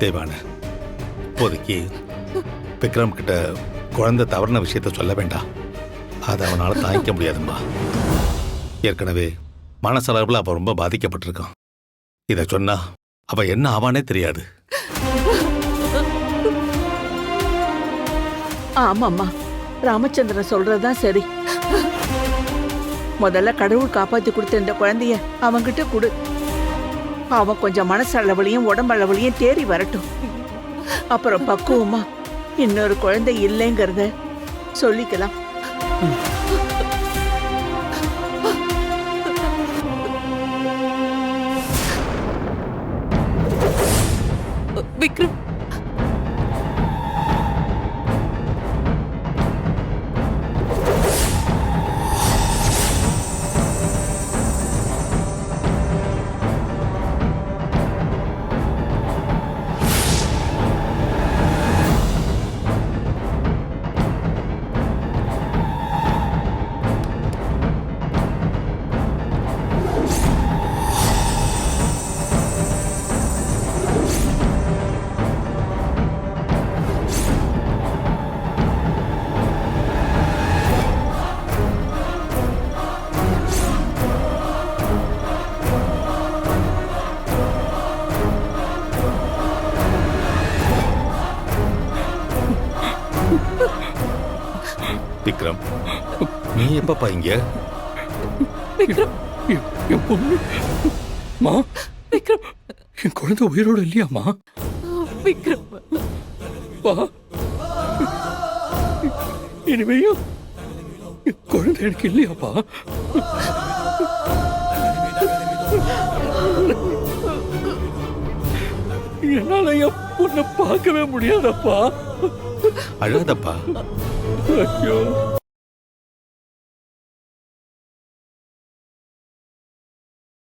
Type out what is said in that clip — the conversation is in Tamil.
தேவான, இப்போதைக்கு விக்ரம் கிட்ட குழந்தை தவறுன விஷயத்த சொல்ல வேண்டாம். அதை அவனால் தாங்கிக்க முடியாதும்மா. ஏற்கனவே மனசளவில் அவன் ரொம்ப பாதிக்கப்பட்டிருக்கான். இதை சொன்னா அவன் என்ன ஆவானே தெரியாது. ஆமாம்மா, ராமச்சந்திரன் சொல்றதுதான் சரி. முதல்ல கடவுள் காப்பாத்தி கொடுத்த இந்த குழந்தைய அவன்கிட்ட கொடு. அவன் கொஞ்சம் மனசளவுலையும் உடம்பளவுலையும் தேறி வரட்டும். அப்புறம் பக்குவமா இன்னொரு குழந்தை இல்லைங்கிறத சொல்லிக்கலாம். விக்ரம், விக்ரம், நீ எப்பப்பா இங்க? விக்ரம், என் பொண்ணு மா, விக்ரம், என் குழந்தை உயிரோடு இல்லையாமா? விக்ரம், வா, இனிமையும் என் குழந்தை எனக்கு இல்லையாப்பா? என்னால என் பொண்ணை பார்க்கவே முடியாதப்பா. அழாதப்பா. ஐயோ.